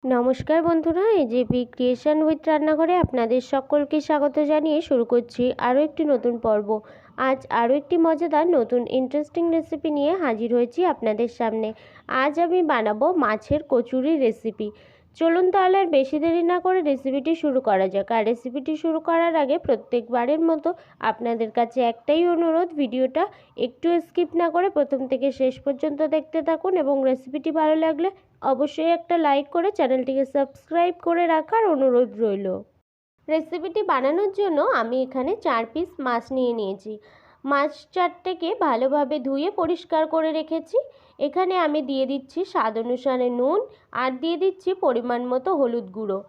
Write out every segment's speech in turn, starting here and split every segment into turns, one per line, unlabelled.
নমস্কার বন্ধুরা, AJP creation with রান্নাঘরে আপনাদের সকলকে স্বাগত জানিয়ে শুরু করছি আরও একটি নতুন পর্ব। আজ আরও একটি মজাদার নতুন ইন্টারেস্টিং রেসিপি নিয়ে হাজির হয়েছি আপনাদের সামনে। আজ আমি বানাবো মাছের কচুরি রেসিপি। চলুন তাহলে আর বেশি দেরি না করে রেসিপিটি শুরু করা যাক। আর রেসিপিটি শুরু করার আগে প্রত্যেকবারের মতো আপনাদের কাছে একটাই অনুরোধ, ভিডিওটা একটু স্কিপ না করে প্রথম থেকে শেষ পর্যন্ত দেখতে থাকুন এবং রেসিপিটি ভালো লাগলে অবশ্যই একটা লাইক করে চ্যানেলটিকে সাবস্ক্রাইব করে রাখার অনুরোধ রইল। রেসিপিটি বানানোর জন্য আমি এখানে 4 পিস মাছ নিয়ে নিয়েছি। মাছ 4টেকে ভালোভাবে ধুয়ে পরিষ্কার করে রেখেছি। এখানে আমি দিয়ে দিচ্ছি স্বাদ অনুসারে নুন আর দিয়ে দিচ্ছি পরিমাণ মতো হলুদ গুঁড়ো।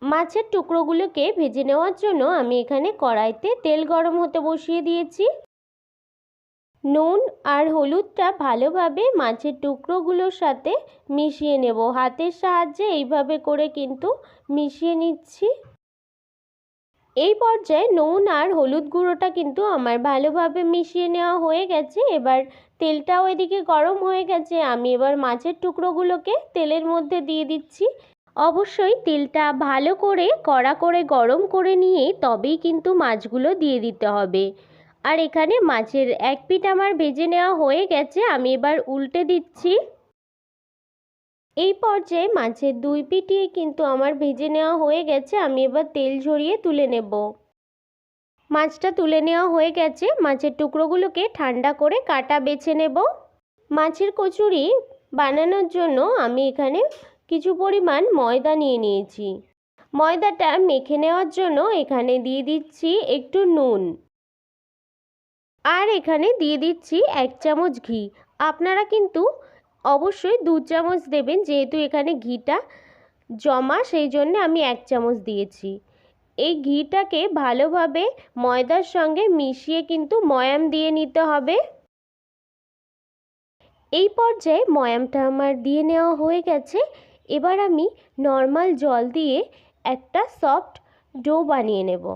মাছের টুকরোগুলোকে ভেজে নেওয়ার জন্য আমি এখানে কড়াইতে তেল গরম হতে বসিয়ে দিয়েছি। নুন আর হলুদটা ভালোভাবে মাছের টুকরোগুলোর সাথে মিশিয়ে নেব। হাতের সাহায্যে এইভাবে করে কিন্তু মিশিয়ে নিচ্ছি। এই পর্যায়ে নুন আর হলুদ গুঁড়োটা কিন্তু আমার ভালোভাবে মিশিয়ে নেওয়া হয়ে গেছে। এবার তেলটাও এদিকে গরম হয়ে গেছে। আমি এবার মাছের টুকরোগুলোকে তেলের মধ্যে দিয়ে দিচ্ছি। অবশ্যই তেলটা ভালো করে কড়া করে গরম করে নিয়ে তবেই কিন্তু মাছগুলো দিয়ে দিতে হবে। আর এখানে মাছের এক পিঠ আমার ভেজে নেওয়া হয়ে গেছে। আমি এবার উল্টে দিচ্ছি। এই পর্যায়ে মাছের দুই পিঠই কিন্তু আমার ভেজে নেওয়া হয়ে গেছে। আমি এবার তেল ঝরিয়ে তুলে নেব। মাছটা তুলে নেওয়া হয়ে গেছে। মাছের টুকরোগুলোকে ঠান্ডা করে কাটা বেছে নেব। মাছের কচুরি বানানোর জন্য আমি এখানে কিছু পরিমাণ ময়দা নিয়ে নিয়েছি। ময়দাটা মেখে নেওয়ার জন্য এখানে দিয়ে দিচ্ছি একটু নুন আর এখানে দিয়ে দিচ্ছি 1 চামচ ঘি। আপনারা কিন্তু অবশ্যই 2 চামচ দেবেন, যেহেতু এখানে ঘিটা জমা সেই জন্য আমি 1 চামচ দিয়েছি। এই ঘিটাকে ভালোভাবে ময়দার সঙ্গে মিশিয়ে কিন্তু ময়াম দিয়ে নিতে হবে। এই পর্যায়ে ময়ামটা আমার দিয়ে নেওয়া হয়ে গেছে। এবার আমি নর্মাল জল দিয়ে একটা সফট ডো বানিয়ে নেব।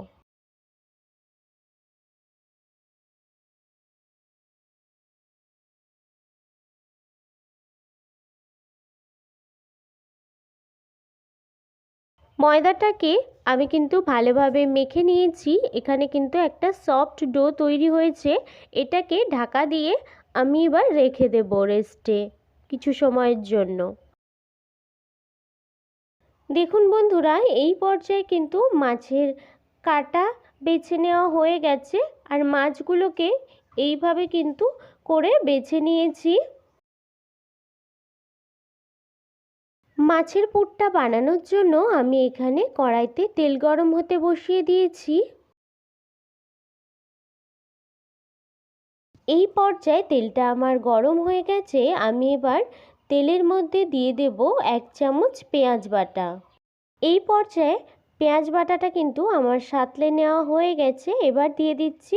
ময়দাটাকে আমি কিন্তু ভালোভাবে মেখে নিয়েছি। এখানে কিন্তু একটা সফট ডো তৈরি হয়েছে। এটাকে ঢাকা দিয়ে আমি এবার রেখে দেব রেস্টে কিছু সময়ের জন্য। দেখুন বন্ধুরা, এই পর্যায়ে কিন্তু মাছের কাটা বেছে নেওয়া হয়ে গেছে আর মাছগুলোকে এইভাবে কিন্তু করে বেছে নিয়েছি। মাছের পুরটা বানানোর জন্য আমি এখানে কড়াইতে তেল গরম হতে বসিয়ে দিয়েছি। এই পর্যায়ে তেলটা আমার গরম হয়ে গেছে। আমি এবার তেলের মধ্যে দিয়ে দেব 1 চামচ পেঁয়াজ বাটা। এই পর্যায়ে পেঁয়াজ বাটাটা কিন্তু আমার সাঁতলে নেওয়া হয়ে গেছে। এবার দিয়ে দিচ্ছি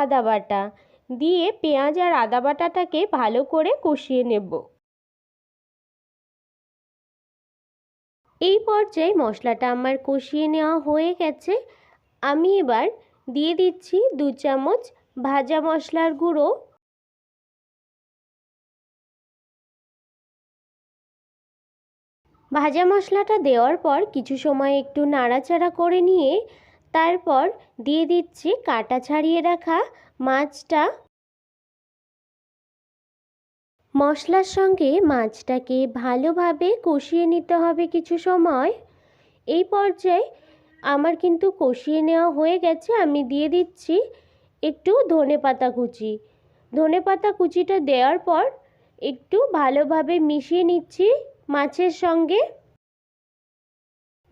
আদা বাটা। দিয়ে পেঁয়াজ আর আদা বাটাটাকে ভালো করে কষিয়ে নেব। এই পর্যায়ে মশলাটা আমার কষিয়ে নেওয়া হয়ে গেছে। আমি এবার দিয়ে দিচ্ছি 2 চামচ ভাজা মশলার গুঁড়ো। ভাজা মশলাটা দেওয়ার পর কিছু সময় একটু নাড়াচাড়া করে নিয়ে তারপর দিয়ে দিচ্ছি কাটা ছাড়িয়ে রাখা মাছটা। মশলার সঙ্গে মাছটাকে ভালোভাবে কষিয়ে নিতে হবে কিছু সময়। এই পর্যায়ে আমার কিন্তু কষিয়ে নেওয়া হয়ে গেছে। আমি দিয়ে দিচ্ছি একটু ধনেপাতা কুচি। ধনেপাতা কুচিটা দেওয়ার পর একটু ভালোভাবে মিশিয়ে নিচ্ছি মাছের সঙ্গে।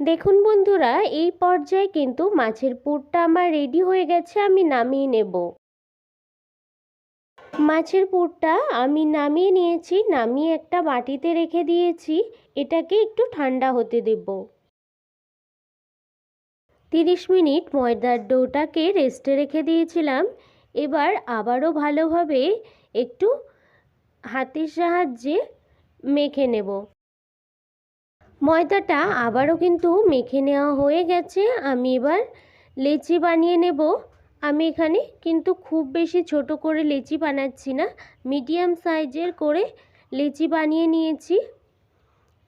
দেখুন বন্ধুরা, এই পর্যায়ে কিন্তু মাছের পুরটা আমার রেডি হয়ে গেছে। আমি নামিয়ে নেব। মাছের পুরটা আমি নামিয়ে নিয়েছি। নামিয়ে একটা বাটিতে রেখে দিয়েছি। এটাকে একটু ঠান্ডা হতে দেব। 30 মিনিট ময়দার ডোটাকে রেস্টে রেখে দিয়েছিলাম। এবার আবারও ভালোভাবে একটু হাতের সাহায্যে মেখে নেব। ময়দাটা আবারও কিন্তু মেখে নেওয়া হয়ে গেছে। আমি এবার লেচি বানিয়ে নেব। আমি এখানে কিন্তু খুব বেশি ছোট করে লেচি বানাচ্ছি না, মিডিয়াম সাইজের করে লেচি বানিয়ে নিয়েছি।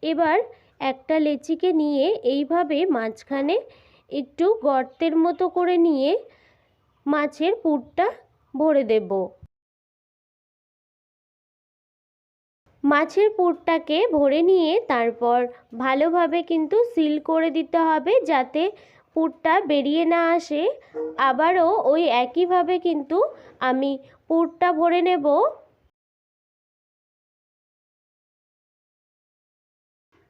এবার একটা লেচিকে নিয়ে এইভাবে মাঝখানে একটু গর্তের মতো করে নিয়ে মাছের পুরটা ভরে দেব। মাছের পুরটাকে ভরে নিয়ে তারপর ভালোভাবে কিন্তু সিল করে দিতে হবে যাতে পুরটা বেরিয়ে না আসে। আবারও ওই একইভাবে কিন্তু আমি পুরটা ভরে নেব।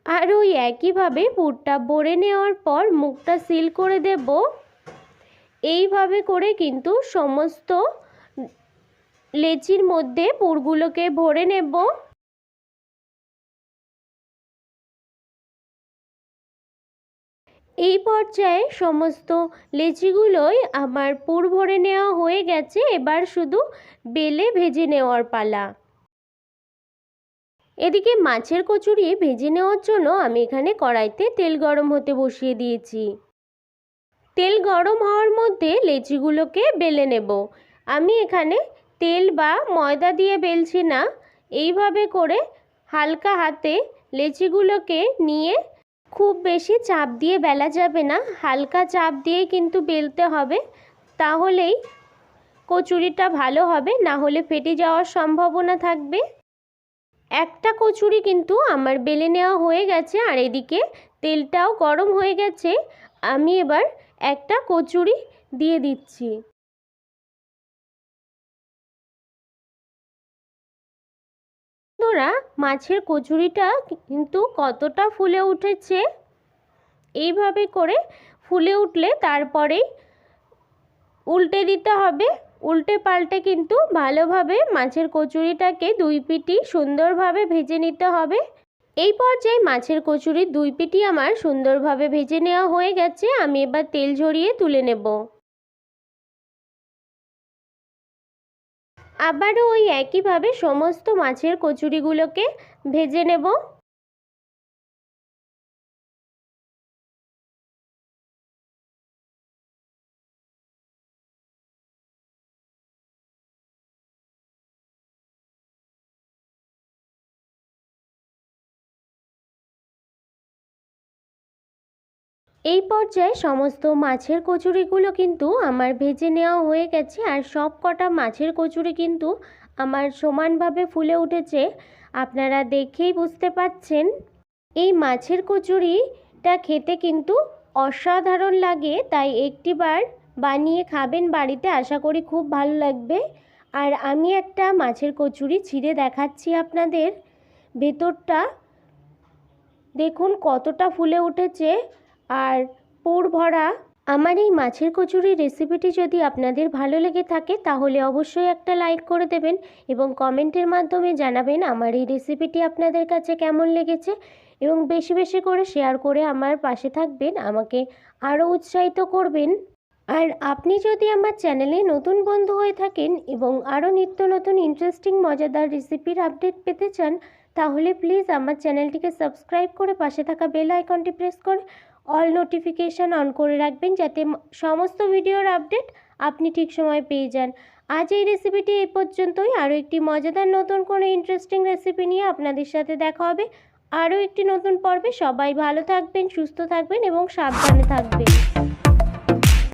আর ওই একইভাবে পুরটা ভরে নেওয়ার পর মুখটা সিল করে দেব। এইভাবে করে কিন্তু সমস্ত লেচির মধ্যে পুরগুলোকে ভরে নেব। এই পর্যায়ে সমস্ত লেচিগুলোই আমার পুর ভরে নেওয়া হয়ে গেছে। এবার শুধু বেলে ভেজে নেওয়ার পালা। এদিকে মাছের কচুরি ভেজে নেওয়ার জন্য আমি এখানে কড়াইতে তেল গরম হতে বসিয়ে দিয়েছি। তেল গরম হওয়ার মধ্যে লেচিগুলোকে বেলে নেব। আমি এখানে তেল বা ময়দা দিয়ে বেলছি না, এইভাবে করে হালকা হাতে লেচিগুলোকে নিয়ে, খুব বেশি চাপ দিয়ে বেলা যাবে না, হালকা চাপ দিয়ে কিন্তু বেলতে হবে, তাহলেই কচুরিটা ভালো হবে, না হলে ফেটে যাওয়ার সম্ভাবনা থাকবে। একটা কচুরি কিন্তু আমার বেলে নেওয়া হয়ে গেছে আর এদিকে তেলটাও গরম হয়ে গেছে। আমি এবার একটা কচুরি দিয়ে দিচ্ছি। বন্ধুরা, মাছের কচুরিটা কিন্তু কতটা ফুলে উঠেছে। এইভাবে করে ফুলে উঠলে তারপরেই উল্টে দিতে হবে। উল্টে পাল্টে কিন্তু ভালোভাবে মাছের কচুরিটাকে দুই পিঠই সুন্দরভাবে ভেজে নিতে হবে। এই পর্যায়ে মাছের কচুরির দুই পিঠই আমার সুন্দরভাবে ভেজে নেওয়া হয়ে গেছে। আমি এবার তেল ঝরিয়ে তুলে নেব। আবারও ওই একইভাবে সমস্ত মাছের কচুরিগুলোকে ভেজে নেব। এই পর্যায়ে সমস্ত মাছের কচুরিগুলো কিন্তু আমার ভেজে নেওয়া হয়ে গেছে আর সব কটা মাছের কচুরি কিন্তু আমার সমানভাবে ফুলে উঠেছে। আপনারা দেখেই বুঝতে পাচ্ছেন। এই মাছের কচুরিটা খেতে কিন্তু অসাধারণ লাগে, তাই একটিবার বানিয়ে খাবেন বাড়িতে, আশা করি খুব ভালো লাগবে। আর আমি একটা মাছের কচুরি ছিঁড়ে দেখাচ্ছি আপনাদের। ভেতরটা দেখুন কতটা ফুলে উঠেছে আর পুর ভরা। আমার এই মাছের কচুরির রেসিপিটি যদি আপনাদের ভালো লেগে থাকে তাহলে অবশ্যই একটা লাইক করে দেবেন এবং কমেন্টের মাধ্যমে জানাবেন আমার এই রেসিপিটি আপনাদের কাছে কেমন লেগেছে, এবং বেশি বেশি করে শেয়ার করে আমার পাশে থাকবেন, আমাকে আরও উৎসাহিত করবেন। আর আপনি যদি আমার চ্যানেলে নতুন বন্ধু হয়ে থাকেন এবং আরও নিত্য নতুন ইন্টারেস্টিং মজাদার রেসিপির আপডেট পেতে চান, তাহলে প্লিজ আমার চ্যানেলটিকে সাবস্ক্রাইব করে পাশে থাকা বেল আইকনটি প্রেস করে অল নোটিফিকেশান অন করে রাখবেন, যাতে সমস্ত ভিডিওর আপডেট আপনি ঠিক সময় পেয়ে যান। আজ এই রেসিপিটি এই পর্যন্তই। আরও একটি মজাদার নতুন কোনো ইন্টারেস্টিং রেসিপি নিয়ে আপনাদের সাথে দেখা হবে আরও একটি নতুন পর্বে। সবাই ভালো থাকবেন, সুস্থ থাকবেন এবং সাবধানে থাকবেন।